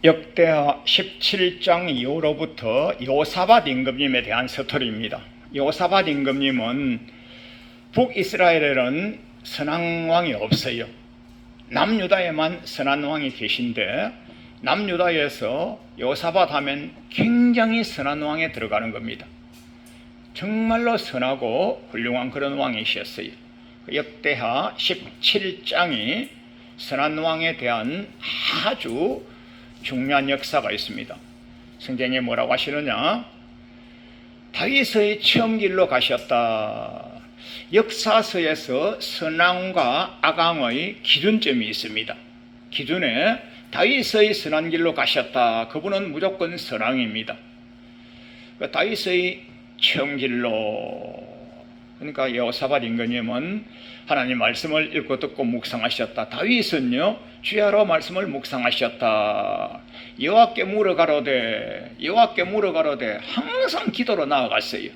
역대하 17장 이후로부터 요사밧 임금님에 대한 스토리입니다. 요사밧 임금님은 북이스라엘에는 선한 왕이 없어요. 남유다에만 선한 왕이 계신데 남유다에서 요사밧 하면 굉장히 선한 왕에 들어가는 겁니다. 정말로 선하고 훌륭한 그런 왕이셨어요. 역대하 17장이 선한 왕에 대한 아주 중요한 역사가 있습니다. 성경에 뭐라고 하시느냐? 다윗의 처음 길로 가셨다. 역사서에서 선왕과 악왕의 기준점이 있습니다. 기준에 다윗의 선한 길로 가셨다. 그분은 무조건 선왕입니다. 다윗의 처음 길로, 그러니까 여호사밧 임금님은 하나님 말씀을 읽고 듣고 묵상하셨다. 다윗은요, 주야로 말씀을 묵상하셨다. 여호와께 물어가로되, 여호와께 물어가로되 항상 기도로 나아갔어요.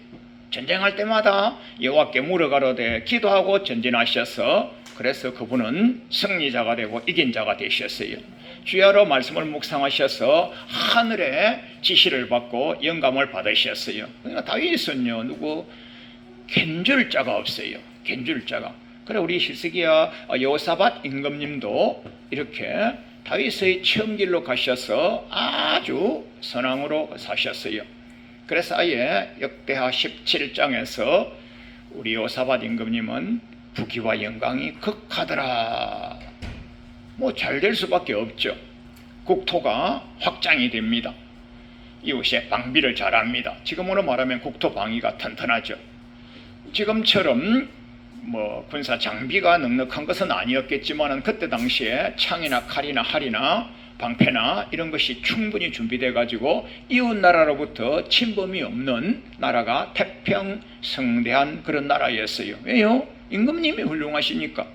전쟁할 때마다 여호와께 물어가로되 기도하고 전진하셔서 그래서 그분은 승리자가 되고 이긴 자가 되셨어요. 주야로 말씀을 묵상하셔서 하늘의 지시를 받고 영감을 받으셨어요. 그러니까 다윗은요, 누구 견줄 자가 없어요. 견줄 자가. 그래 우리 히스기야 여호사밧 임금님도 이렇게 다윗의 처음 길로 가셔서 아주 선왕으로 사셨어요. 그래서 아예 역대하 17장에서 우리 여호사밧 임금님은 부귀와 영광이 극하더라. 뭐 잘 될 수밖에 없죠. 국토가 확장이 됩니다. 이웃의 방비를 잘합니다. 지금으로 말하면 국토 방위가 튼튼하죠. 지금처럼 뭐 군사 장비가 넉넉한 것은 아니었겠지만 그때 당시에 창이나 칼이나 활이나 방패나 이런 것이 충분히 준비돼 가지고 이웃 나라로부터 침범이 없는 나라가 태평성대한 그런 나라였어요. 왜요? 임금님이 훌륭하시니까.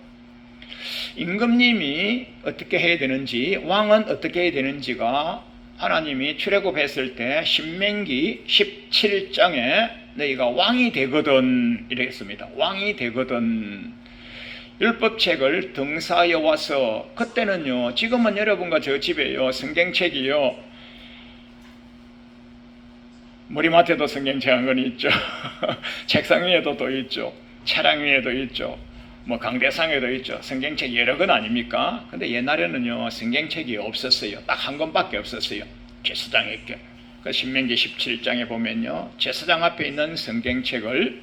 임금님이 어떻게 해야 되는지, 왕은 어떻게 해야 되는지가 하나님이 출애굽했을 때 신명기 17장에 너희가 왕이 되거든 이랬습니다. 왕이 되거든. 율법책을 등사하여 와서, 그때는요, 지금은 여러분과 저 집에요 성경책이요 머리맡에도 성경책 한 권 있죠. 책상 위에도 또 있죠. 차량 위에도 있죠. 뭐 강대상에도 있죠. 성경책 여러 권 아닙니까? 근데 옛날에는요 성경책이 없었어요. 딱 한 권밖에 없었어요. 제사장에 있게. 그 신명기 17장에 보면요, 제사장 앞에 있는 성경책을,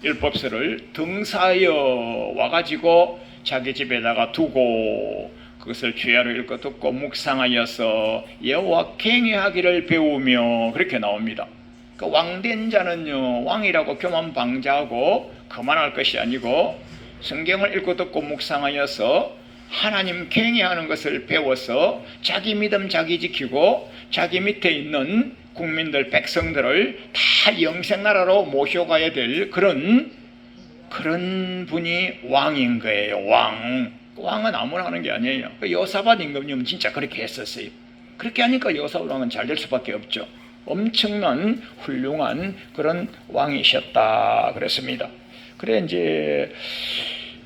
율법서를 등사하여 와가지고 자기 집에다가 두고 그것을 주야로 읽고 듣고 묵상하여서 여호와 경외하기를 배우며, 그렇게 나옵니다. 그 왕된 자는요, 왕이라고 교만방자하고 그만할 것이 아니고 성경을 읽고 듣고 묵상하여서 하나님 경외하는 것을 배워서 자기 믿음 자기 지키고 자기 밑에 있는 국민들, 백성들을 다 영생나라로 모셔가야 될 그런 분이 왕인 거예요. 왕은 아무나 하는 게 아니에요. 여호사밧 임금님은 진짜 그렇게 했었어요. 그렇게 하니까 여호사밧 왕은 잘 될 수밖에 없죠. 엄청난 훌륭한 그런 왕이셨다 그랬습니다. 그래 이제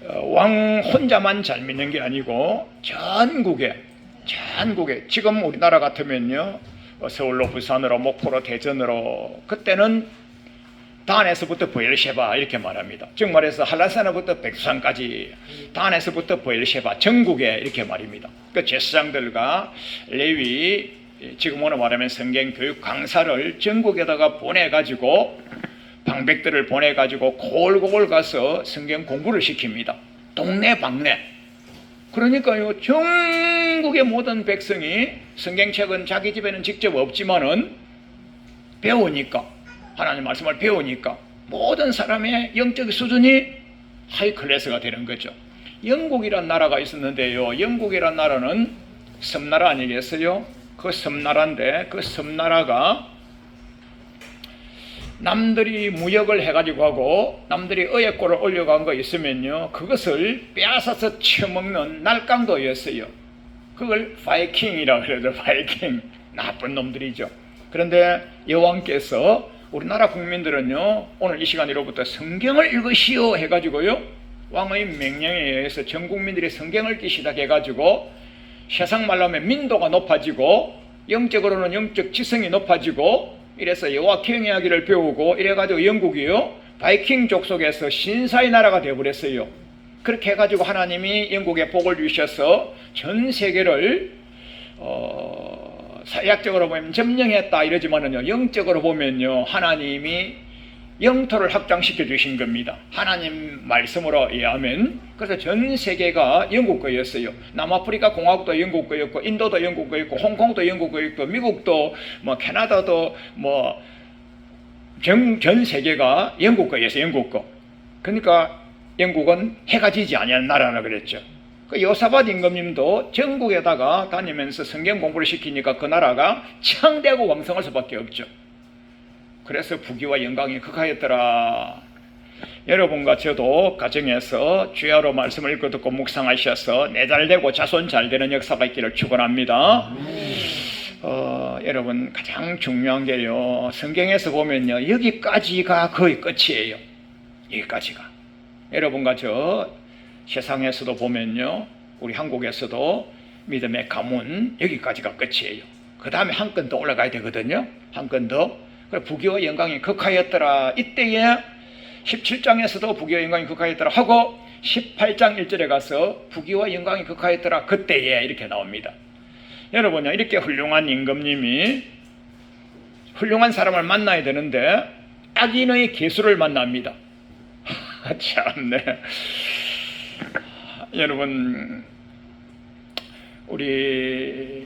왕 혼자만 잘 믿는 게 아니고 전국에 지금 우리나라 같으면요, 서울로 부산으로 목포로 대전으로, 그때는 단에서부터 베르셰바 이렇게 말합니다. 즉 말해서 한라산으로부터 백두산까지, 단에서부터 베르셰바 전국에 이렇게 말입니다. 그 제사장들과 레위, 지금으로 말하면 성경 교육 강사를 전국에다가 보내가지고 방백들을 보내가지고 골골 가서 성경 공부를 시킵니다. 동네 방네. 그러니까요, 전국의 모든 백성이 성경책은 자기 집에는 직접 없지만은 배우니까, 하나님 말씀을 배우니까 모든 사람의 영적 수준이 하이클래스가 되는 거죠. 영국이란 나라가 있었는데요, 영국이란 나라는 섬나라 아니겠어요? 그 섬나라인데 그 섬나라가 남들이 무역을 해가지고 하고 남들이 의액고를 올려간 거 있으면요, 그것을 빼앗아서 처먹는 날강도였어요. 그걸 바이킹이라고 그러죠. 바이킹. 나쁜 놈들이죠. 그런데 여왕께서 우리나라 국민들은요, 오늘 이 시간으로부터 성경을 읽으시오 해가지고요, 왕의 명령에 의해서 전 국민들이 성경을 읽기 시작해가지고 세상 말로 하면 민도가 높아지고 영적으로는 영적 지성이 높아지고 이래서 여호와 경외하기를 배우고 이래가지고 영국이요 바이킹 족속에서 신사의 나라가 되어버렸어요. 그렇게 해가지고 하나님이 영국에 복을 주셔서 전 세계를 사회학적으로 보면 점령했다 이러지만은요, 영적으로 보면요, 하나님이 영토를 확장시켜 주신 겁니다. 하나님 말씀으로 의하면. 그래서 전 세계가 영국 거였어요. 남아프리카 공화국도 영국 거였고, 인도도 영국 거였고, 홍콩도 영국 거였고, 미국도 뭐 캐나다도 뭐 전 세계가 영국 거였어요. 영국 거. 그러니까 영국은 해가 지지 아니하는 나라라 그랬죠. 그 요사밧 임금님도 전국에다가 다니면서 성경 공부를 시키니까 그 나라가 창대하고 왕성할 수밖에 없죠. 그래서 부귀와 영광이 극하였더라. 여러분과 저도 가정에서 주야로 말씀을 읽고 듣고 묵상하셔서 내 잘되고 자손 잘되는 역사가 있기를 축원합니다. 여러분 가장 중요한 게요, 성경에서 보면요, 여기까지가 거의 끝이에요. 여기까지가. 여러분과 저 세상에서도 보면요, 우리 한국에서도 믿음의 가문 여기까지가 끝이에요. 그 다음에 한 건 더 올라가야 되거든요. 한 건 더. 그래, 부귀와 영광이 극하였더라. 이때에 17장에서도 부귀와 영광이 극하였더라 하고 18장 1절에 가서 부귀와 영광이 극하였더라 그때에 이렇게 나옵니다. 여러분요, 이렇게 훌륭한 임금님이 훌륭한 사람을 만나야 되는데 악인의 개수를 만납니다. 참네. 여러분, 우리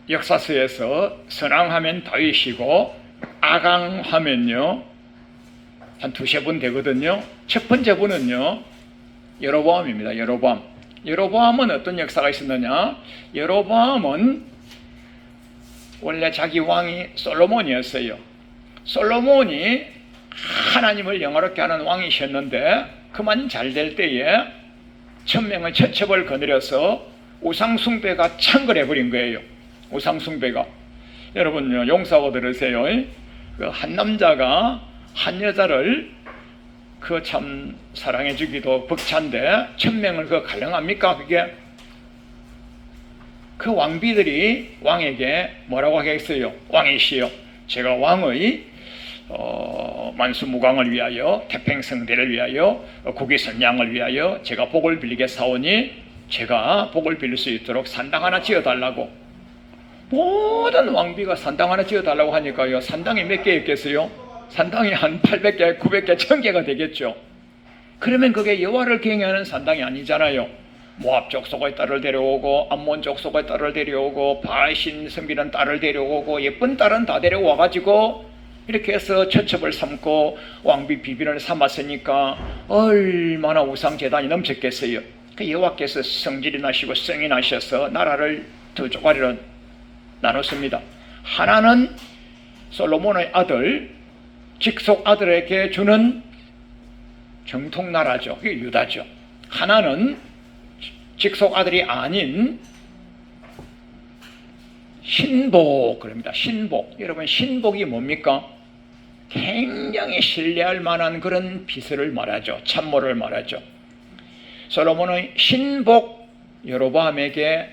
역사서에서 선왕하면 다윗이고 악왕하면요 한 두세 분 되거든요. 첫 번째 분은요 여로보암입니다. 여로보암은 어떤 역사가 있었느냐, 여로보암은 원래 자기 왕이 솔로몬이었어요. 솔로몬이 하나님을 영화롭게 하는 왕이셨는데 그만 잘 될 때에 천명의 처첩을 거느려서 우상숭배가 창궐해버린 거예요. 우상숭배가. 여러분요, 용서하고 들으세요. 그 한 남자가 한 여자를 그 참 사랑해주기도 벅찬데 천명을 그 가능합니까? 그게 그 왕비들이 왕에게 뭐라고 하겠어요? 왕이시여, 제가 왕의 만수무강을 위하여, 태평성대를 위하여, 국위선양을 위하여 제가 복을 빌리겠사오니 제가 복을 빌릴 수 있도록 산당 하나 지어달라고. 모든 왕비가 산당 하나 지어달라고 하니까요, 산당이 몇 개 있겠어요? 산당이 한 800개, 900개, 1000개가 되겠죠. 그러면 그게 여호와를 경외하는 산당이 아니잖아요. 모압 족속의 딸을 데려오고, 암몬 족속의 딸을 데려오고, 바알신 섬기는 딸을 데려오고, 예쁜 딸은 다 데려와가지고 이렇게 해서 처첩을 삼고 왕비 비빈을 삼았으니까 얼마나 우상재단이 넘쳤겠어요. 그 여호와께서 성질이 나시고 성이 나셔서 나라를 두 조가리로 나눴습니다. 하나는 솔로몬의 아들, 직속 아들에게 주는 정통나라죠. 그게 유다죠. 하나는 직속 아들이 아닌 신복, 그럽니다. 신복. 여러분, 신복이 뭡니까? 굉장히 신뢰할 만한 그런 비서를 말하죠. 참모를 말하죠. 솔로몬의 신복 여로보암에게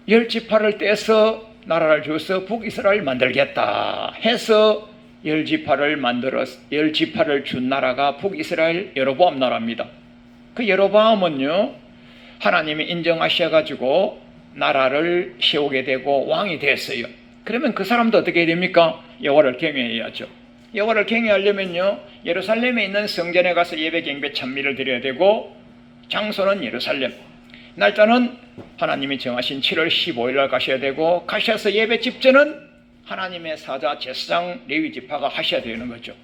10지파를 떼서 나라를 줘서 북이스라엘 만들겠다 해서 10지파를 준 나라가 북이스라엘 여로보암 나라입니다. 그 여로보암은요, 하나님이 인정하셔가지고 나라를 세우게 되고 왕이 됐어요. 그러면 그 사람도 어떻게 해야 됩니까? 여호와를 경외해야죠. 여호와를 경외하려면요, 예루살렘에 있는 성전에 가서 예배 경배 찬미를 드려야 되고, 장소는 예루살렘, 날짜는 하나님이 정하신 7월 15일 날 가셔야 되고, 가셔서 예배 집전은 하나님의 사자 제사장 레위 지파가 하셔야 되는 거죠.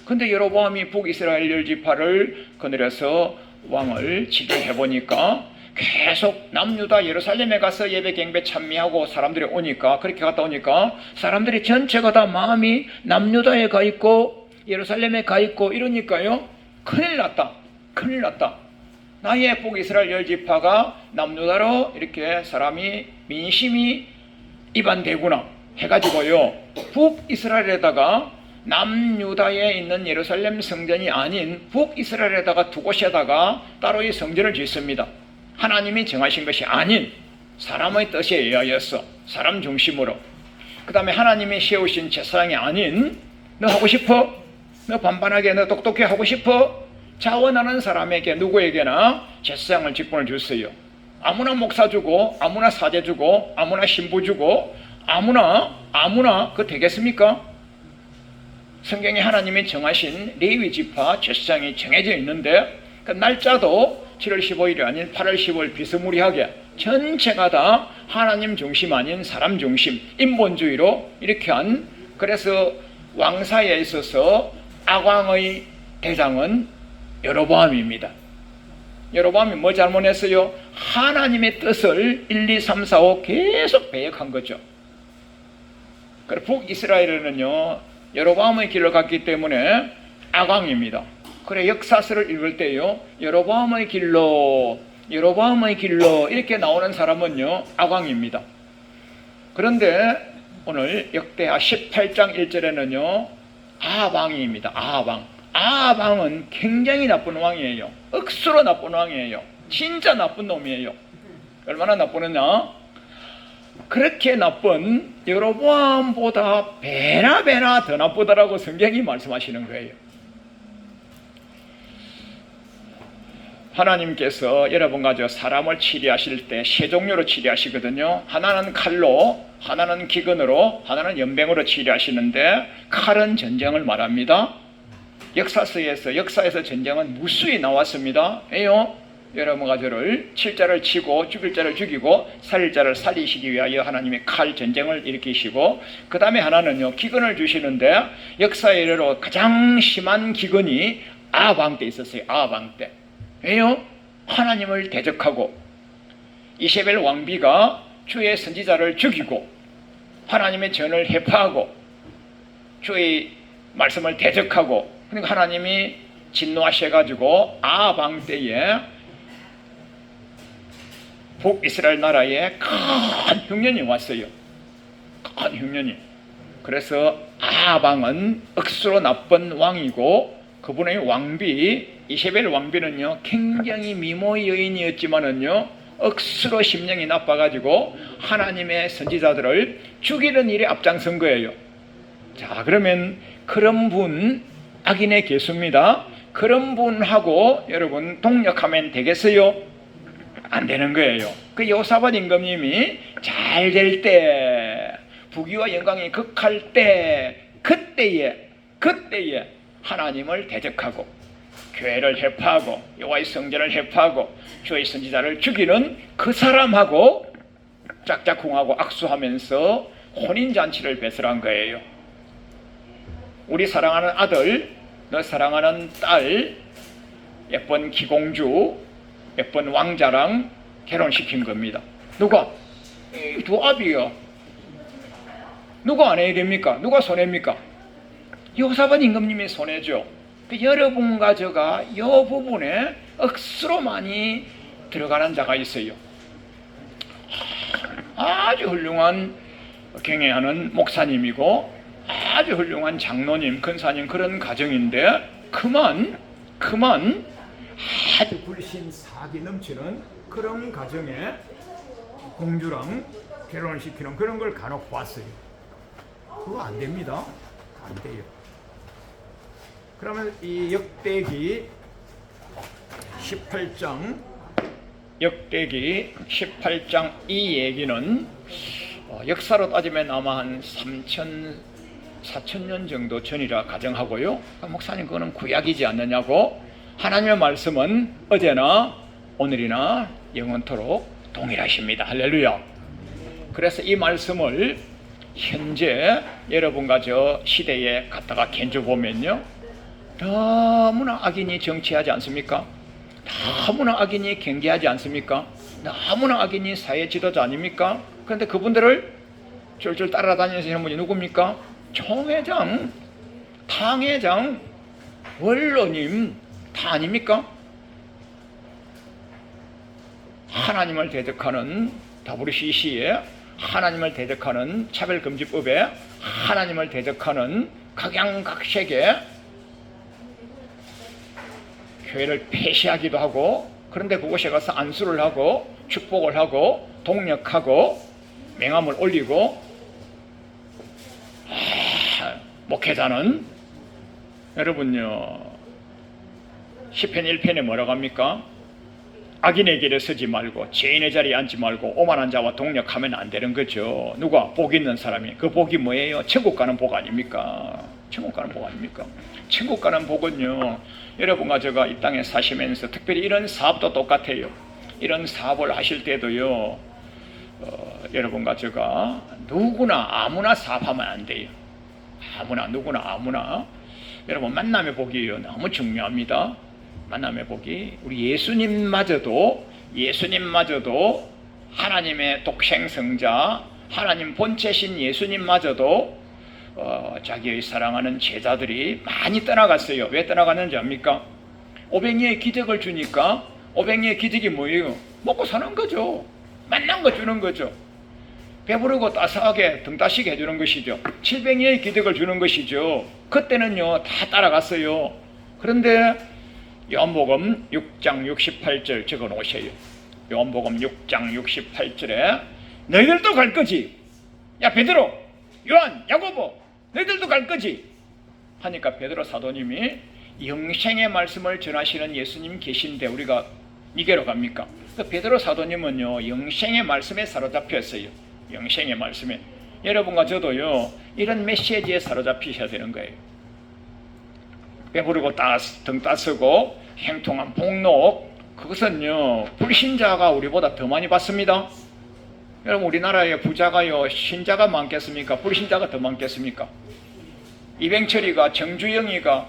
근데 여로보암이 북이스라엘 10지파를 거느려서 왕을 지도해 보니까 계속 남유다 예루살렘에 가서 예배 경배 찬미하고 사람들이 오니까, 그렇게 갔다 오니까 사람들이 전체가 다 마음이 남유다에 가 있고 예루살렘에 가 있고 이러니까요, 큰일 났다. 나의 북이스라엘 10지파가 남유다로 이렇게 사람이 민심이 이반되구나 해가지고요, 북이스라엘에다가 남유다에 있는 예루살렘 성전이 아닌 북이스라엘에다가 두 곳에다가 따로의 성전을 짓습니다. 하나님이 정하신 것이 아닌 사람의 뜻에 의하여서 사람 중심으로, 그 다음에 하나님이 세우신 제사장이 아닌 너 하고 싶어? 너 반반하게 너 똑똑해 하고 싶어? 자원하는 사람에게 누구에게나 제사장을 직분을 줬어요. 아무나 목사 주고 아무나 사제 주고 아무나 신부 주고 아무나 그거 되겠습니까? 성경에 하나님이 정하신 레위 지파 제사장이 정해져 있는데 그 날짜도 7월 15일이 아닌 8월 15일 비스무리하게 전체가 다 하나님 중심 아닌 사람 중심 인본주의로 이렇게 한, 그래서 왕사에 있어서 악왕의 대장은 여로보암입니다. 여로보암이 뭐 잘못했어요? 하나님의 뜻을 1, 2, 3, 4, 5 계속 배역한 거죠. 그래서 북이스라엘은요 여로보암의 길로 갔기 때문에 악왕입니다. 그래 역사서를 읽을 때요 여로보암의 길로 이렇게 나오는 사람은요 악왕입니다. 그런데 오늘 역대하 18장 1절에는요 아합왕입니다. 아합왕은 굉장히 나쁜 왕이에요. 억수로 나쁜 왕이에요. 진짜 나쁜 놈이에요. 얼마나 나쁘느냐? 그렇게 나쁜 여로보암보다 배나 더 나쁘다라고 성경이 말씀하시는 거예요. 하나님께서 여러분과 저 사람을 치리하실 때 세 종류로 치리하시거든요. 하나는 칼로, 하나는 기근으로, 하나는 연병으로 치리하시는데 칼은 전쟁을 말합니다. 역사에서 전쟁은 무수히 나왔습니다. 왜요? 여러분과 저를 칠 자를 치고 죽일 자를 죽이고 살릴 자를 살리시기 위하여 하나님이 칼 전쟁을 일으키시고, 그 다음에 하나는요 기근을 주시는데 역사의 이래로 가장 심한 기근이 아합 때 있었어요. 아합 때. 왜요? 하나님을 대적하고 이세벨 왕비가 주의 선지자를 죽이고 하나님의 전을 해파하고 주의 말씀을 대적하고, 그러니까 하나님이 진노하셔가지고 아합 왕 때에 북이스라엘 나라에 큰 흉년이 왔어요. 큰 흉년이. 그래서 아합 왕은 억수로 나쁜 왕이고 그분의 왕비 이세벨 왕비는요 굉장히 미모의 여인이었지만은요 억수로 심령이 나빠가지고 하나님의 선지자들을 죽이는 일에 앞장선 거예요. 자, 그러면 그런 분 악인의 개수입니다. 그런 분하고 여러분 동력하면 되겠어요? 안 되는 거예요. 그 여호사밧 임금님이 잘 될 때, 부귀와 영광이 극할 때, 그때에 하나님을 대적하고 교회를 해파하고 여호와의 성전을 해파하고 주의 선지자를 죽이는 그 사람하고 짝짝꿍하고 악수하면서 혼인잔치를 배설한 거예요. 우리 사랑하는 아들, 너 사랑하는 딸, 예쁜 기공주, 예쁜 왕자랑 결혼시킨 겁니다. 누가? 이 두 아비요. 누가 안 해야 됩니까? 누가 손해입니까? 여호사밧 임금님이 손해죠. 여러분과 저가 이 부분에 억수로 많이 들어가는 자가 있어요. 아주 훌륭한 경애하는 목사님이고 아주 훌륭한 장로님, 근사님 그런 가정인데 그만 아주 불신 사기 넘치는 그런 가정에 공주랑 결혼을 시키는 그런 걸 간혹 봤어요. 그거 안 됩니다. 안 돼요. 그러면 이 역대기 18장 이 얘기는 역사로 따지면 아마 한 4,000년 정도 전이라 가정하고요. 목사님 그거는 구약이지 않느냐고. 하나님의 말씀은 어제나 오늘이나 영원토록 동일하십니다. 할렐루야. 그래서 이 말씀을 현재 여러분과 저 시대에 갖다가 견줘보면요 너무나 악인이 정치하지 않습니까? 너무나 악인이 경계하지 않습니까? 너무나 악인이 사회 지도자 아닙니까? 그런데 그분들을 쫄쫄 따라다니시는 분이 누굽니까? 총회장, 당회장, 원로님 다 아닙니까? 하나님을 대적하는 WCC에, 하나님을 대적하는 차별금지법에, 하나님을 대적하는 각양각색에 교회를 폐쇄하기도 하고 그런데 그곳에 가서 안수를 하고 축복을 하고 동력하고 명함을 올리고, 목회자는 여러분요, 시편 1편에 뭐라고 합니까? 악인의 길에 서지 말고 죄인의 자리에 앉지 말고 오만한 자와 동력하면 안 되는 거죠. 누가? 복 있는 사람이. 그 복이 뭐예요? 천국 가는 복 아닙니까? 천국 가는 복 아닙니까? 천국 가는 복은요, 여러분과 제가 이 땅에 사시면서 특별히 이런 사업도 똑같아요. 이런 사업을 하실 때도요, 여러분과 제가 누구나 아무나 사업하면 안 돼요. 누구나 여러분, 만남의 복이요, 너무 중요합니다. 만남의 복이, 우리 예수님마저도 하나님의 독생성자, 하나님 본체신 예수님마저도 자기의 사랑하는 제자들이 많이 떠나갔어요. 왜 떠나갔는지 압니까? 오병이의 기적을 주니까. 오병이의 기적이 뭐예요? 먹고 사는 거죠. 만난 거 주는 거죠. 배부르고 따스하게 등 따시게 해주는 것이죠. 칠병이의 기적을 주는 것이죠. 그때는요, 다 따라갔어요. 그런데 요한복음 6장 68절 적어 놓으세요. 요한복음 6장 68절에 너희들도 갈 거지? 야, 베드로, 요한, 야고보, 너희들도 갈 거지? 하니까 베드로 사도님이 영생의 말씀을 전하시는 예수님 계신데 우리가 니게로 갑니까? 그 베드로 사도님은요, 영생의 말씀에 사로잡혔어요. 영생의 말씀에. 여러분과 저도요, 이런 메시지에 사로잡히셔야 되는 거예요. 배부르고 등 따스고 행통한 복록, 그것은요, 불신자가 우리보다 더 많이 받습니다. 여러분, 우리나라의 부자가요, 신자가 많겠습니까? 불신자가 더 많겠습니까? 이병철이가, 정주영이가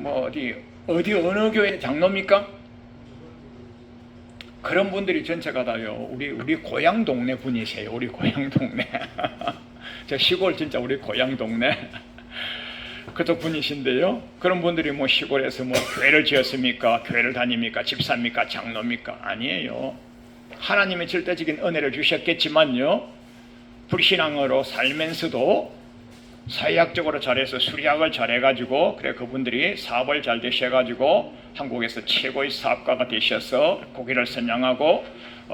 어느 교회 장로입니까? 그런 분들이 전체가 다요, 우리 고향 동네 분이세요. 우리 고향 동네. 저 시골 진짜 우리 고향 동네. 그쪽 분이신데요. 그런 분들이 뭐 시골에서 뭐 교회를 지었습니까? 교회를 다닙니까? 집사입니까? 장로입니까? 아니에요. 하나님의 절대적인 은혜를 주셨겠지만요, 불신앙으로 살면서도 사회학적으로 잘해서 수리학을 잘해가지고, 그래 그분들이 사업을 잘 되셔가지고 한국에서 최고의 사업가가 되셔서 고기를 선양하고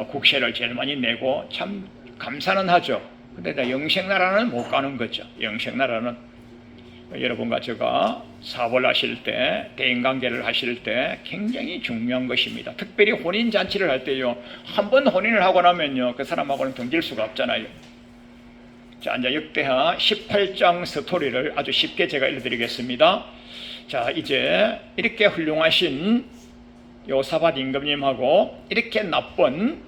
국세를 제일 많이 내고 참 감사는 하죠. 근데 영생나라는 못 가는 거죠. 영생나라는. 여러분과 제가 사업을 하실 때, 대인관계를 하실 때 굉장히 중요한 것입니다. 특별히 혼인잔치를 할 때요, 한 번 혼인을 하고 나면요, 그 사람하고는 등질 수가 없잖아요. 자, 이제 역대하 18장 스토리를 아주 쉽게 제가 읽어드리겠습니다. 자, 이제 이렇게 훌륭하신 요사밧 임금님하고 이렇게 나쁜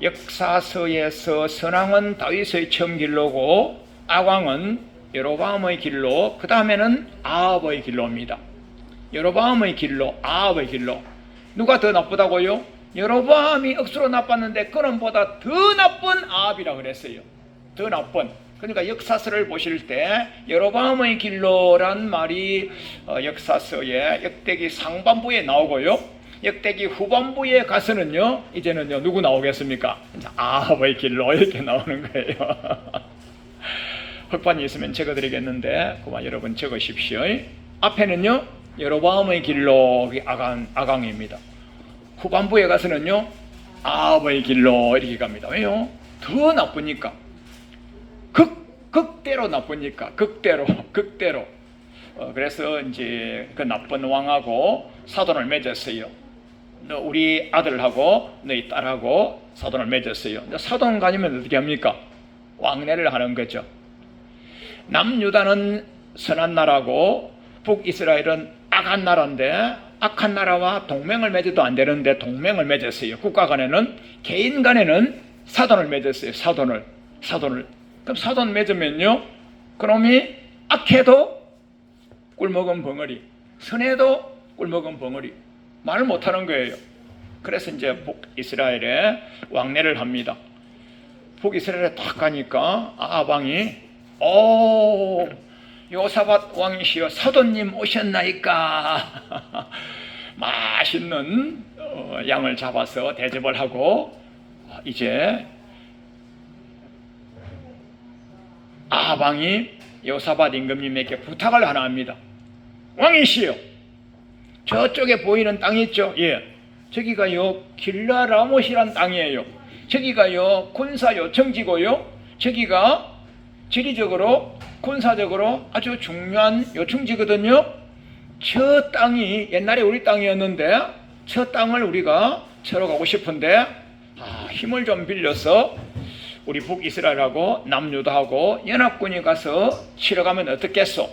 역사서에서 선왕은 다윗의 처음 길로고 아왕은 여로보암의 길로, 그 다음에는 아합의 길로입니다. 여로보암의 길로, 아합의 길로. 누가 더 나쁘다고요? 여로보암이 억수로 나빴는데 그놈보다 더 나쁜 아합이라 그랬어요. 더 나쁜. 그러니까 역사서를 보실 때 여로보암의 길로란 말이 역사서의 역대기 상반부에 나오고요, 역대기 후반부에 가서는요, 이제는요, 누구 나오겠습니까? 아합의 길로 이렇게 나오는 거예요. 흑반이 있으면 적어드리겠는데 그만 여러분 적으십시오. 앞에는요, 여로보암의 길로, 아강입니다. 후반부에 가서는요, 아합의 길로 이렇게 갑니다. 왜요? 더 나쁘니까. 극대로 나쁘니까. 극대로. 그래서 이제 그 나쁜 왕하고 사돈을 맺었어요. 우리 아들하고 너희 딸하고 사돈을 맺었어요. 사돈 가지면 어떻게 합니까? 왕래를 하는 거죠. 남유다는 선한 나라고 북이스라엘은 악한 나라인데, 악한 나라와 동맹을 맺어도 안 되는데 동맹을 맺었어요. 국가 간에는, 개인 간에는 사돈을 맺었어요. 사돈을. 그럼 사돈 맺으면요, 그놈이 악해도 꿀먹은 벙어리, 선해도 꿀먹은 벙어리, 말을 못하는 거예요. 그래서 이제 북이스라엘에 왕래를 합니다. 북이스라엘에 딱 가니까 아방이 요사밧 왕이시여, 사돈님 오셨나이까. 맛있는 양을 잡아서 대접을 하고, 이제 아방이 요사밧 임금님에게 부탁을 하나 합니다. 왕이시여, 저쪽에 보이는 땅이 있죠. 예, 저기가요 길라라못이란 땅이에요. 저기가요 군사 요청지고요. 저기가 지리적으로 군사적으로 아주 중요한 요청지거든요. 저 땅이 옛날에 우리 땅이었는데 저 땅을 우리가 쳐러 가고 싶은데 힘을 좀 빌려서 우리 북이스라엘하고 남유다하고 연합군이 가서 치러 가면 어떻겠소?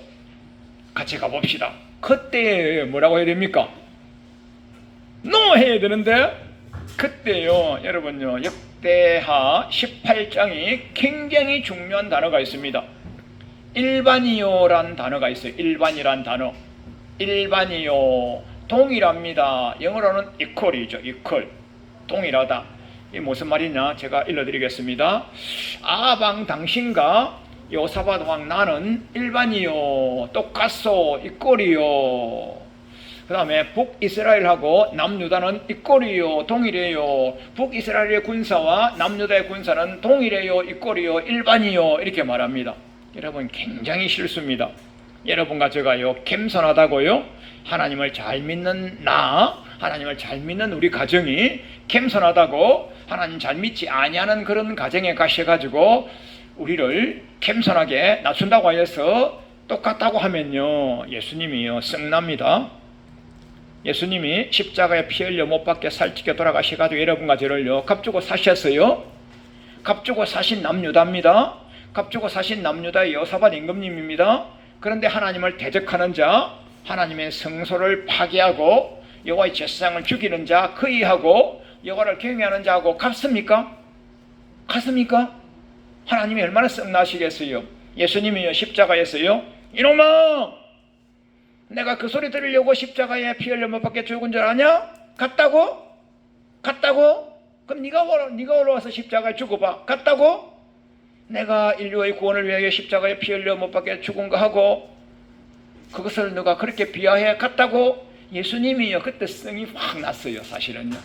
같이 가봅시다. 그때 뭐라고 해야 됩니까? NO 해야 되는데 그때요 여러분요 역대하 18장이 굉장히 중요한 단어가 있습니다. 일반이요란 단어가 있어요. 일반이란 단어. 일반이요 동일합니다. 영어로는 equal이죠. equal 동일하다. 이게 무슨 말이냐 제가 읽어드리겠습니다. 아방 당신과 요사밧 왕 나는 일반이요 똑같소 equal이요. 그 다음에 북이스라엘하고 남유다는 equal이요 동일해요. 북이스라엘의 군사와 남유다의 군사는 동일해요 equal이요 일반이요 이렇게 말합니다. 여러분 굉장히 실수입니다. 여러분과 제가요 겸손하다고요 하나님을 잘 믿는 하나님을 잘 믿는 우리 가정이 겸손하다고 하나님 잘 믿지 아니하는 그런 가정에 가셔가지고 우리를 겸손하게 낮춘다고 하여서 똑같다고 하면요 예수님이요 썩납니다. 예수님이 십자가에 피 흘려 못 박혀 살찌게 돌아가셔가지고 여러분과 저를요 값주고 사셨어요. 값주고 사신 남유다입니다. 값주고 사신 남유다의 여사밧 임금님입니다. 그런데 하나님을 대적하는 자, 하나님의 성소를 파괴하고 여호와의 제사장을 죽이는 자, 거의하고 여호와를 경외하는 자하고 같습니까? 같습니까? 하나님이 얼마나 썩나시겠어요? 예수님이요 십자가에서요 이놈아 내가 그 소리 들으려고 십자가에 피 흘려 못 박혀 죽은 줄 아냐? 같다고? 같다고? 그럼 네가 올라와서 십자가에 죽어봐. 같다고? 내가 인류의 구원을 위하여 십자가에 피 흘려 못 박혀 죽은 거 하고 그것을 누가 그렇게 비하해 같다고? 예수님이요 그때 성이 확 났어요. 사실은요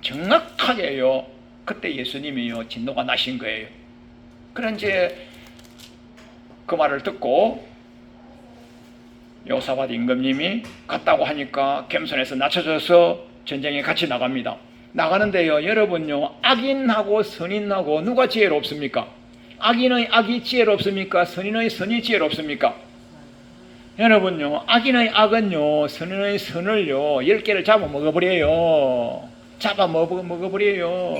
정확하게요 그때 예수님이요 진노가 나신 거예요. 그런데 그 말을 듣고 요사밧 임금님이 같다고 하니까 겸손해서 낮춰져서 전쟁에 같이 나갑니다. 나가는데요 여러분요 악인하고 선인하고 누가 지혜롭습니까? 악인의 악이 지혜롭습니까? 선인의 선이 지혜롭습니까? 여러분요 악인의 악은요 선인의 선을요 10개를 잡아 먹어버려요. 잡아 먹어버려요.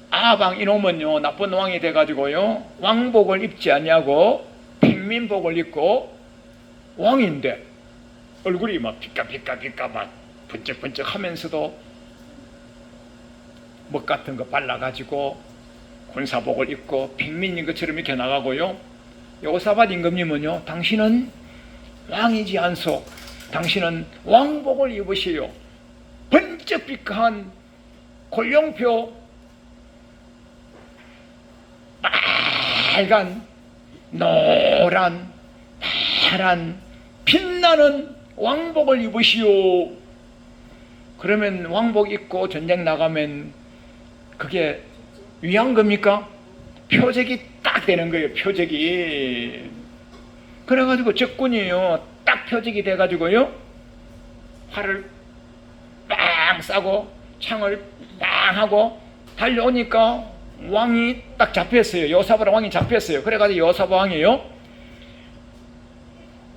아방 이놈은요 나쁜 왕이 돼가지고요 왕복을 입지 않냐고 평민복을 입고 왕인데 얼굴이 막 피까피까 막 번쩍번쩍 하면서도 먹 같은 거 발라가지고 군사복을 입고 평민인 것처럼 이렇게 나가고요. 요사밧 임금님은요 당신은 왕이지 않소. 당신은 왕복을 입으시오. 번쩍 빛한 골룡표 빨간 노란 파란 빛나는 왕복을 입으시오. 그러면 왕복 입고 전쟁 나가면 그게 위한 겁니까? 표적이 딱 되는 거예요. 표적이. 그래가지고 적군이요 딱 표적이 돼가지고요 활을 빵 쏴고 창을 빵 하고 달려오니까 왕이 딱 잡혔어요. 요사밧 왕이 잡혔어요. 그래가지고 요사밧 왕이요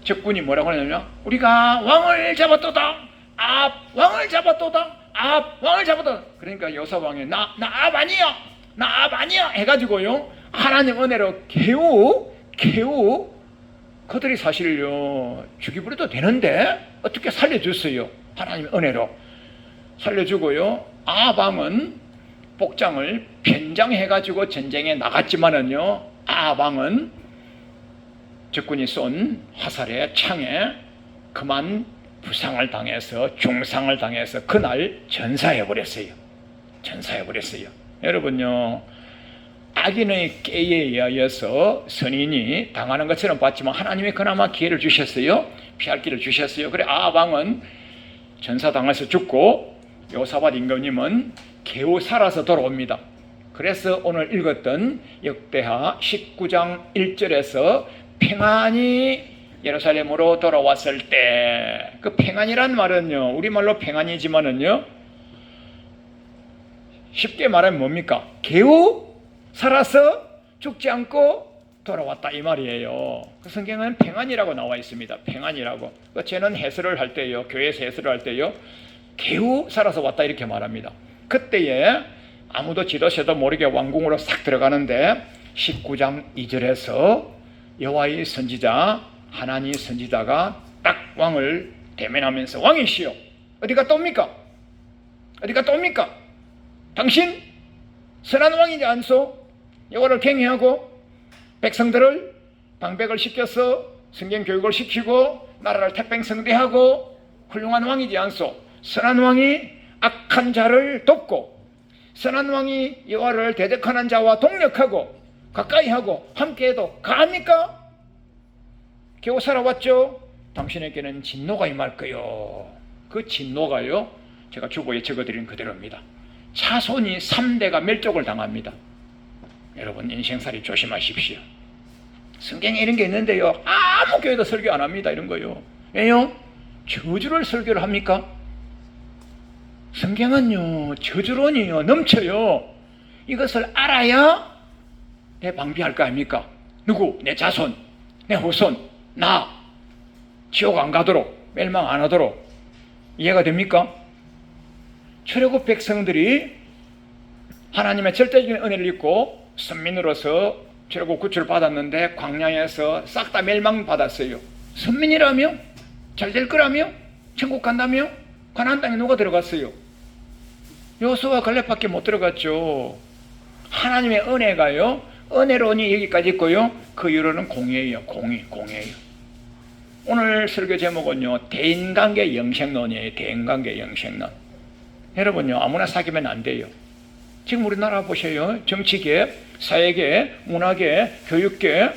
적군이 뭐라고 하냐면 우리가 왕을 잡았도다. 왕을 잡았도다. 왕을 잡았도다. 그러니까 요사밧 왕이 나 아니야. 나 아니야 해가지고요 하나님 은혜로 겨우 그들이 사실요 죽이버려도 되는데 어떻게 살려줬어요. 하나님 은혜로 살려주고요 아방은 복장을 변장해가지고 전쟁에 나갔지만은요 아방은 적군이 쏜 화살에 창에 그만 부상을 당해서 중상을 당해서 그날 전사해버렸어요. 전사해버렸어요. 여러분요 악인의 깨에 의하여서 선인이 당하는 것처럼 봤지만 하나님이 그나마 기회를 주셨어요. 피할 길을 주셨어요. 그래 아방은 전사당해서 죽고 요사밧 임금님은 겨우 살아서 돌아옵니다. 그래서 오늘 읽었던 역대하 19장 1절에서 평안히 예루살렘으로 돌아왔을 때, 그 평안이란 말은요, 우리말로 평안이지만은요, 쉽게 말하면 뭡니까? 겨우 살아서 죽지 않고 돌아왔다 이 말이에요. 그 성경은 평안이라고 나와 있습니다. 평안이라고. 저는 해설을 할 때요, 교회에서 해설을 할 때요, 겨우 살아서 왔다 이렇게 말합니다. 그때에 아무도 지도새도 모르게 왕궁으로 싹 들어가는데 19장 2절에서 여호와의 선지자 하나니 선지자가 딱 왕을 대면하면서 왕이시여 어디 갔다 옵니까? 어디 갔다 옵니까? 당신 선한 왕이지 않소? 여호와를 경외하고 백성들을 방백을 시켜서 성경 교육을 시키고 나라를 태평성대하고 훌륭한 왕이지 않소? 선한 왕이 악한 자를 돕고 선한 왕이 여호와를 대적하는 자와 동력하고 가까이하고 함께해도 가합니까? 겨우 살아왔죠? 당신에게는 진노가 임할 거요. 그 진노가요, 제가 주보에 적어드린 그대로입니다. 자손이 3대가 멸족을 당합니다. 여러분 인생살이 조심하십시오. 성경에 이런 게 있는데요, 아무 교회도 설교 안 합니다. 이런 거요. 왜요? 저주를 설교를 합니까? 성경은요 저주론이요 넘쳐요. 이것을 알아야 내 방비할 거 아닙니까? 누구? 내 자손, 내 후손, 나 지옥 안 가도록, 멸망 안 하도록. 이해가 됩니까? 출애굽 백성들이 하나님의 절대적인 은혜를 입고 선민으로서 출애굽 구출을 받았는데 광야에서 싹 다 멸망받았어요. 선민이라며? 잘 될 거라며? 천국 간다며? 가나안 땅에 누가 들어갔어요? 여호수아와 갈렙밖에 못 들어갔죠. 하나님의 은혜가요, 은혜론이 여기까지 있고요, 그 이후로는 공의예요. 공의예요. 오늘 설교 제목은요, 대인관계 영생론이에요. 대인관계 영생론. 여러분요, 아무나 사귀면 안 돼요. 지금 우리나라 보세요. 정치계, 사회계, 문화계, 교육계.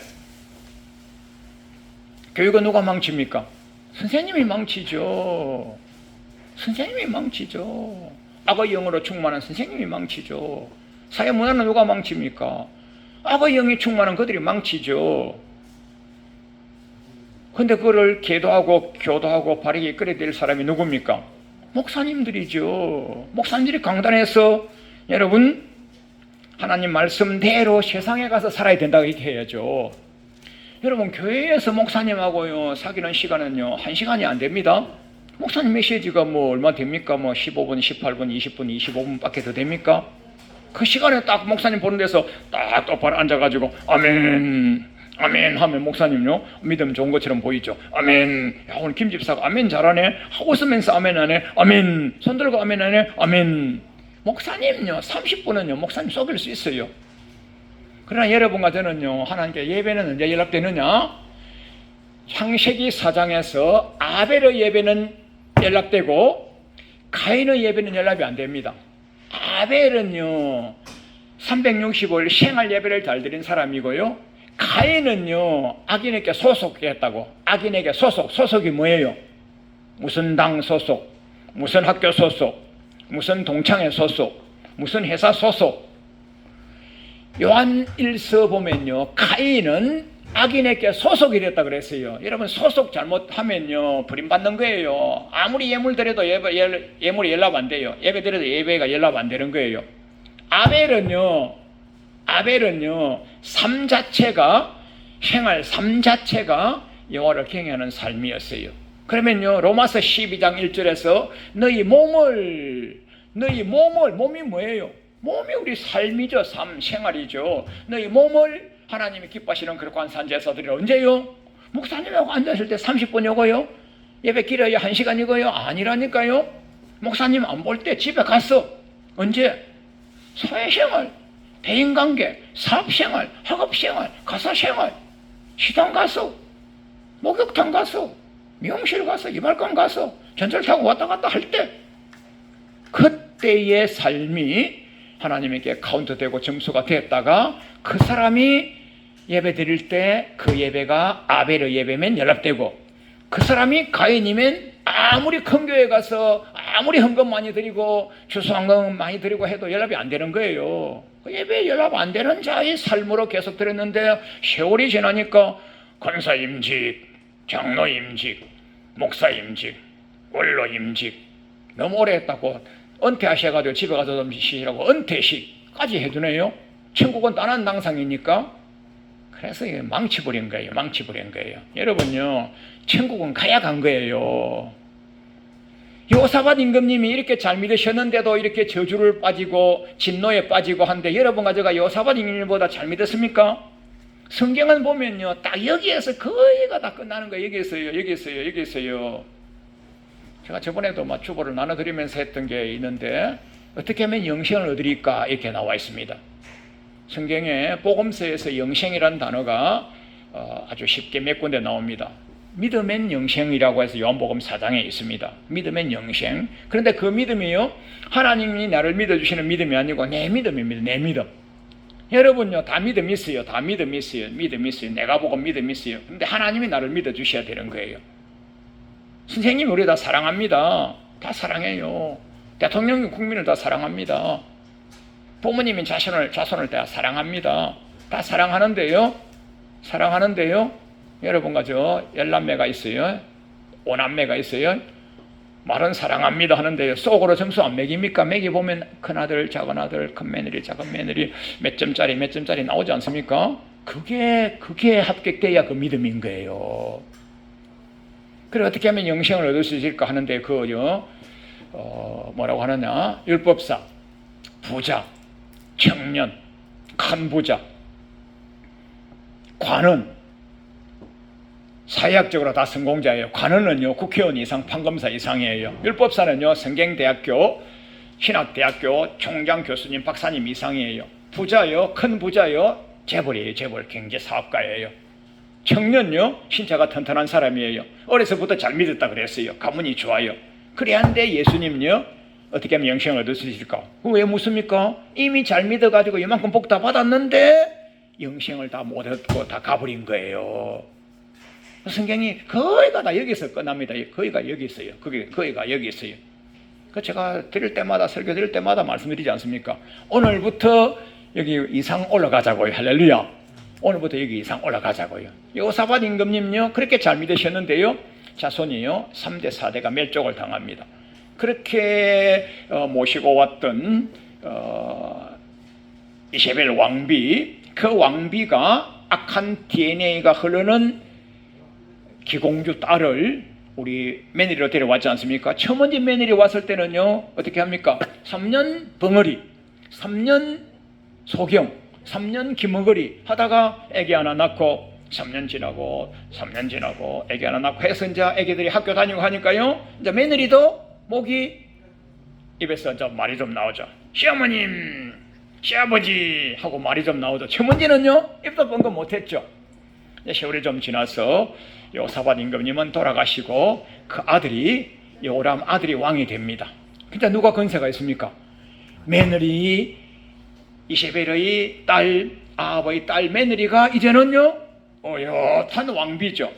교육은 누가 망칩니까? 선생님이 망치죠. 선생님이 망치죠. 악의 영으로 충만한 선생님이 망치죠. 사회 문화는 누가 망칩니까? 악의 영이 충만한 그들이 망치죠. 근데 그거를 계도하고 교도하고 바르게 이끌어낼 사람이 누굽니까? 목사님들이죠. 목사님들이 강단에서 여러분 하나님 말씀대로 세상에 가서 살아야 된다고 이렇게 해야죠. 여러분 교회에서 목사님하고요 사귀는 시간은요 1시간이 안 됩니다. 목사님 메시지가 뭐 얼마 됩니까? 뭐 15분, 18분, 20분, 25분밖에 더 됩니까? 그 시간에 딱 목사님 보는 데서 딱 똑바로 앉아가지고 아멘 아멘 하면 목사님요 믿음 좋은 것처럼 보이죠. 아멘. 야 오늘 김 집사가 아멘 잘하네 하고 있으면서 아멘 하네. 아멘. 손 들고 아멘 하네. 아멘. 목사님요 30분은요 목사님 속일 수 있어요. 그러나 여러분과 저는요 하나님께 예배는 언제 연락되느냐? 창세기 4장에서 아벨의 예배는 연락되고 가인의 예배는 연락이 안 됩니다. 아벨은요 365일 생활 예배를 잘 드린 사람이고요, 가인은요 악인에게 소속했다고. 악인에게 소속이 뭐예요? 무슨 당 소속, 무슨 학교 소속, 무슨 동창회 소속, 무슨 회사 소속. 요한 1서 보면요 가인은 악인에게 소속이 됐다 그랬어요. 여러분 소속 잘못하면요 버림받는 거예요. 아무리 예물 드려도 예물이 연락 안 돼요. 예배 드려도 예배가 연락 안 되는 거예요. 아벨은요 삶 자체가 생활 삶 자체가 여호와를 경외하는 삶이었어요. 그러면요 로마서 12장 1절에서 너희 몸이 뭐예요? 몸이 우리 삶이죠. 삶 생활이죠. 너희 몸을 하나님이 기뻐하시는 거룩한 산제사들이 언제요? 목사님하고 앉았을 때 30분이고요. 예배 길어야 1시간이고요. 아니라니까요. 목사님 안 볼 때 집에 갔어. 언제? 사회생활, 대인관계, 사업생활, 학업생활, 가사생활, 시당 가서, 목욕탕 가서, 미용실 가서, 이발관 가서, 전철 타고 왔다 갔다 할 때 그때의 삶이 하나님에게 카운트되고 점수가 됐다가 그 사람이 예배 드릴 때 그 예배가 아벨의 예배면 연락되고, 그 사람이 가인이면 아무리 큰 교회 가서 아무리 헌금 많이 드리고 추수헌금 많이 드리고 해도 연락이 안 되는 거예요. 그 예배에 연락 안 되는 자의 삶으로 계속 드렸는데 세월이 지나니까 권사임직, 장로 임직, 목사 임직, 원로 임직 너무 오래 했다고 은퇴하셔가지고 집에 가서 좀 쉬시라고 은퇴식까지 해주네요. 천국은 다른 당상이니까. 그래서 이게 망치버린 거예요. 망치버린 거예요. 여러분요, 천국은 가야 간 거예요. 여호사밧 임금님이 이렇게 잘 믿으셨는데도 이렇게 저주를 빠지고 진노에 빠지고 한데 여러분과 제가 여호사밧 임금님보다 잘 믿었습니까? 성경은 보면요, 딱 여기에서 거의가 다 끝나는 거예요. 여기에서요. 제가 저번에도 주보를 나눠드리면서 했던 게 있는데 어떻게 하면 영생을 얻으리까 이렇게 나와 있습니다. 성경에 복음서에서 영생이라는 단어가 아주 쉽게 몇 군데 나옵니다. 믿으면 영생이라고 해서 요한복음 4장에 있습니다. 믿으면 영생. 그런데 그 믿음이요, 하나님이 나를 믿어주시는 믿음이 아니고 내 믿음입니다. 내 믿음. 여러분요, 다 믿음이 있어요. 다 믿음이 있어요. 믿음이 있어요. 내가 보고 믿음이 있어요. 근데 하나님이 나를 믿어주셔야 되는 거예요. 선생님이 우리 다 사랑합니다. 다 사랑해요. 대통령이 국민을 다 사랑합니다. 부모님이 자손을 다 사랑합니다. 다 사랑하는데요. 여러분과 저 10남매가 있어요. 5남매가 있어요. 말은 사랑합니다 하는데 속으로 점수 안 매깁니까? 매겨보면 큰아들, 작은아들, 큰며느리, 작은며느리 몇 점짜리 나오지 않습니까? 그게 합격돼야 그 믿음인 거예요. 그래 어떻게 하면 영생을 얻을 수 있을까 하는데 뭐라고 하느냐? 율법사, 부자, 청년, 큰 부자, 관원, 사회학적으로 다 성공자예요. 관원은요, 국회의원 이상, 판검사 이상이에요. 율법사는요, 성경대학교, 신학대학교, 총장, 교수님, 박사님 이상이에요. 부자요, 큰 부자요, 재벌이에요. 재벌, 경제사업가예요. 청년요, 신체가 튼튼한 사람이에요. 어려서부터 잘 믿었다 그랬어요. 가문이 좋아요. 그래야 하는데 예수님요, 어떻게 하면 영생을 얻을 수 있을까? 왜 묻습니까? 이미 잘 믿어가지고 이만큼 복 다 받았는데 영생을 다 못 얻고 다 가버린 거예요. 성경이 거의가 다 여기서 끝납니다. 거의가 여기 있어요. 거의가 여기 있어요. 제가 설교 드릴 때마다 말씀드리지 않습니까? 오늘부터 여기 이상 올라가자고요. 할렐루야. 오늘부터 여기 이상 올라가자고요. 여호사밧 임금님요, 그렇게 잘 믿으셨는데요, 자손이요 3대 4대가 멸족을 당합니다. 그렇게 모시고 왔던 이세벨 왕비, 그 왕비가 악한 DNA가 흐르는 기공주 딸을 우리 며느리로 데려왔지 않습니까? 처음 번째 며느리 왔을 때는요, 어떻게 합니까? 3년 벙어리, 3년 소경, 3년 기머거리 하다가 애기 하나 낳고 3년 지나고 애기 하나 낳고 해서 이제 애기들이 학교 다니고 하니까요, 이제 며느리도 목이 입에서 이제 말이 좀 나오죠. 시어머님, 시아버지 하고 말이 좀 나오죠. 처문제는요, 입도 뻥긋 못했죠. 세월이 좀 지나서 여호사밧 임금님은 돌아가시고 그 아들이 여호람 아들이 왕이 됩니다. 근데 누가 건세가 있습니까? 며느리 이세벨의 딸, 아합의 딸 며느리가 이제는요, 어엿한 왕비죠.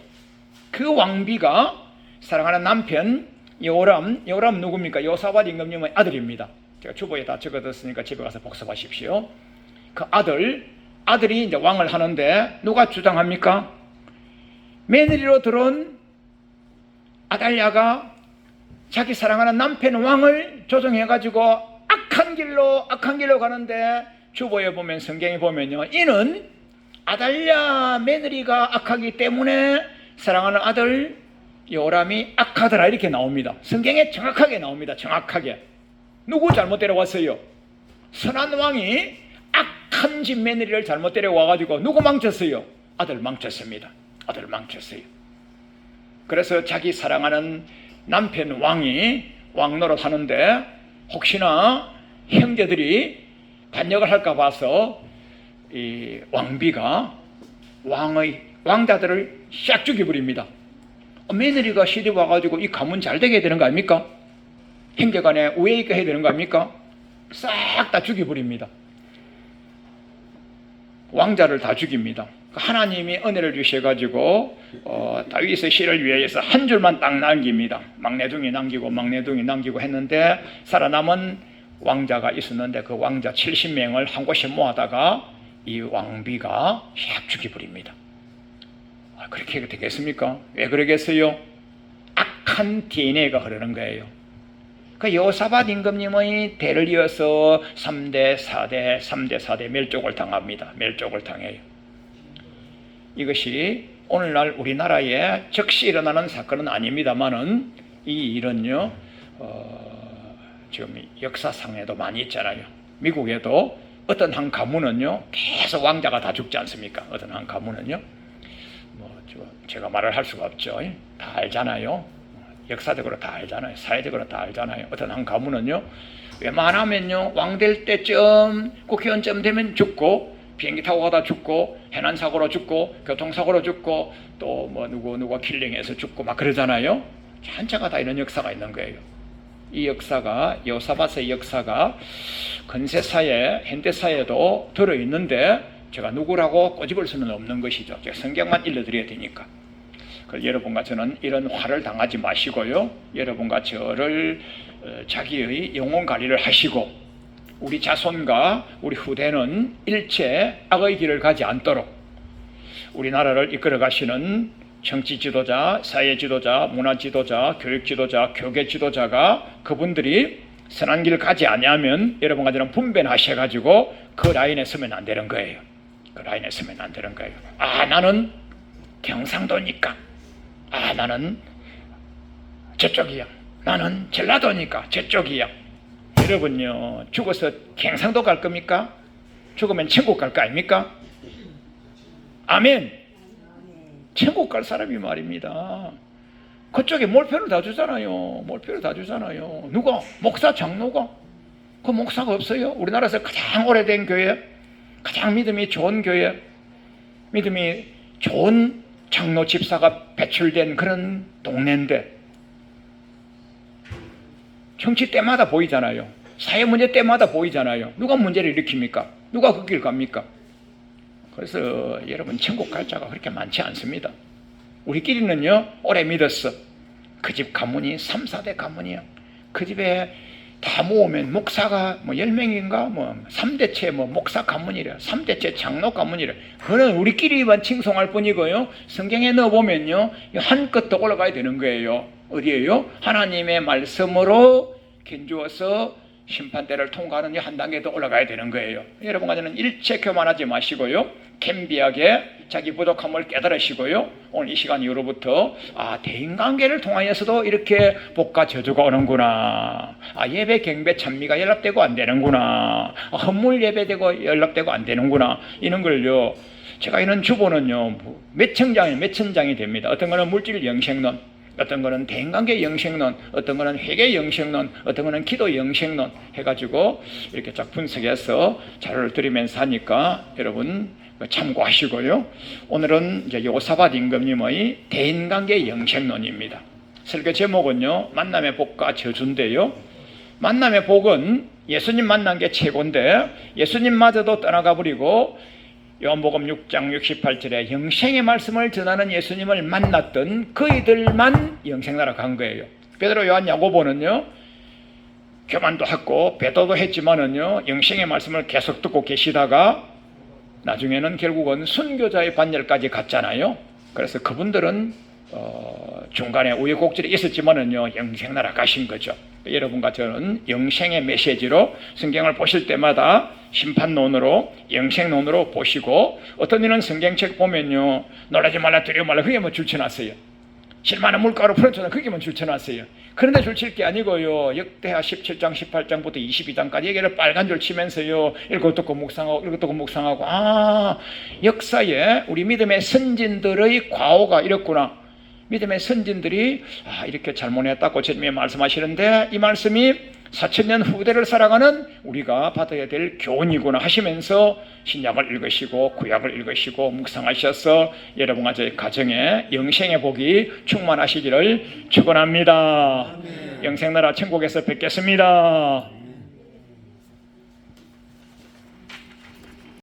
그 왕비가 사랑하는 남편 여호람 누굽니까? 여호사밧 임금님의 아들입니다. 제가 주보에 다 적어뒀으니까 집에 가서 복습하십시오. 그 아들이 이제 왕을 하는데 누가 주장합니까? 며느리로 들어온 아달랴가 자기 사랑하는 남편 왕을 조종해가지고 악한 길로 가는데 주보에 보면, 성경에 보면요, 이는 아달랴 며느리가 악하기 때문에 사랑하는 아들 여호람이 악하더라 이렇게 나옵니다. 성경에 정확하게 나옵니다. 정확하게. 누구 잘못 데려왔어요? 선한 왕이 악한 집 며느리를 잘못 데려와가지고 누구 망쳤어요? 아들 망쳤습니다. 아들 망쳤어요. 그래서 자기 사랑하는 남편 왕이 왕노릇 하는데 혹시나 형제들이 반역을 할까 봐서 이 왕비가 왕자들을 싹 죽여버립니다. 며느리가 시집 와가지고 이 가문 잘 되게 해야 되는 거 아닙니까? 형제간에 우애 있게 해야 되는 거 아닙니까? 싹 다 죽여버립니다. 왕자를 다 죽입니다. 하나님이 은혜를 주셔가지고 다윗의 씨를 위해서 한 줄만 딱 남깁니다. 막내둥이 남기고 했는데 살아남은 왕자가 있었는데 그 왕자 70명을 한 곳에 모아다가 이 왕비가 싹 죽여버립니다. 그렇게 되겠습니까? 왜 그러겠어요? 악한 DNA가 흐르는 거예요. 그 여호사밧 임금님의 대를 이어서 3대, 4대, 3대, 4대 멸족을 당합니다. 멸족을 당해요. 이것이 오늘날 우리나라에 즉시 일어나는 사건은 아닙니다만은 이 일은요, 지금 역사상에도 많이 있잖아요. 미국에도 어떤 한 가문은요, 계속 왕자가 다 죽지 않습니까? 어떤 한 가문은요, 제가 말을 할 수가 없죠. 다 알잖아요. 역사적으로 다 알잖아요. 사회적으로 다 알잖아요. 어떤 한 가문은요, 웬만하면요, 왕 될 때쯤, 국회의원쯤 되면 죽고, 비행기 타고 가다 죽고, 해난사고로 죽고, 교통사고로 죽고, 또 뭐 누가 킬링해서 죽고 막 그러잖아요. 한자가 다 이런 역사가 있는 거예요. 이 역사가, 여호사밧의 역사가 근세사회, 현대사회에도 들어있는데 제가 누구라고 꼬집을 수는 없는 것이죠. 제가 성경만 일러드려야 되니까. 여러분과 저는 이런 화를 당하지 마시고요. 여러분과 저를 자기의 영혼 관리를 하시고 우리 자손과 우리 후대는 일체 악의 길을 가지 않도록 우리나라를 이끌어 가시는 정치 지도자, 사회 지도자, 문화 지도자, 교육 지도자, 교계 지도자가 그분들이 선한 길을 가지 아니하면 여러분과 저는 분별하셔가지고 그 라인에 서면 안 되는 거예요. 그 라인에 서면 안 되는 거예요. 나는 경상도니까. 나는 저쪽이야. 나는 전라도니까 저쪽이야. 여러분요, 죽어서 경상도 갈 겁니까? 죽으면 천국 갈 거 아닙니까? 아멘. 천국 갈 사람이 말입니다. 그쪽에 몰표를 다 주잖아요. 몰표를 다 주잖아요. 누가? 목사 장로가? 그 목사가 없어요. 우리나라에서 가장 오래된 교회, 가장 믿음이 좋은 교회, 믿음이 좋은 장로 집사가 배출된 그런 동네인데 정치 때마다 보이잖아요. 사회 문제 때마다 보이잖아요. 누가 문제를 일으킵니까? 누가 그 길 갑니까? 그래서 여러분 천국 갈 자가 그렇게 많지 않습니다. 우리끼리는요 오래 믿었어. 그 집 가문이 3, 4대 가문이야. 그 집에 다 모으면 목사가 10명인가 3대째 목사 가문이래. 3대째 장로 가문이래. 그거는 우리끼리만 칭송할 뿐이고요. 성경에 넣어보면요 한껏 더 올라가야 되는 거예요. 어디에요? 하나님의 말씀으로 견주어서 심판대를 통과하는 한 단계 더 올라가야 되는 거예요. 여러분과 저는 일체 교만하지 마시고요. 겸비하게 자기 부족함을 깨달으시고요. 오늘 이 시간 이후로부터 대인관계를 통하여서도 이렇게 복과 저주가 오는구나. 예배 경배 찬미가 연락되고 안 되는구나. 헌물 예배되고 연락되고 안 되는구나. 이런 걸요. 제가 이런 주보는요. 몇 천장이 됩니다. 어떤 거는 물질 영생론, 어떤 거는 대인관계 영생론, 어떤 거는 회개 영생론, 어떤 거는 기도 영생론 해가지고 이렇게 쫙 분석해서 자료를 드리면서 하니까 여러분 참고하시고요. 오늘은 이제 여호사밧 임금님의 대인관계 영생론입니다. 설교 제목은요 만남의 복과 저주인데요. 만남의 복은 예수님 만난 게 최고인데 예수님마저도 떠나가 버리고 요한복음 6장 68절에 영생의 말씀을 전하는 예수님을 만났던 그이들만 영생나라 간 거예요. 베드로, 요한, 야고보는요 교만도 했고 배도도 했지만은요 영생의 말씀을 계속 듣고 계시다가 나중에는 결국은 순교자의 반열까지 갔잖아요. 그래서 그분들은 중간에 우여곡절이 있었지만은요 영생나라 가신 거죠. 여러분과 저는 영생의 메시지로 성경을 보실 때마다 심판론으로 영생론으로 보시고 어떤 이는 성경책 보면요 놀라지 말라 두려워 말라 그게만 줄쳐놨어요. 실만한 물가로 풀어주나 그게만 줄쳐놨어요. 그런데 줄칠 게 아니고요 역대하 17장 18장부터 22장까지 얘기를 빨간 줄 치면서요 읽고 듣고 묵상하고 역사에 우리 믿음의 선진들의 과오가 이렇구나. 믿음의 선진들이 이렇게 잘못했다고 주님이 말씀하시는데 이 말씀이 4000년 후대를 살아가는 우리가 받아야 될 교훈이구나 하시면서 신약을 읽으시고 구약을 읽으시고 묵상하셔서 여러분과 저희 가정에 영생의 복이 충만하시기를 축원합니다. 영생나라 천국에서 뵙겠습니다.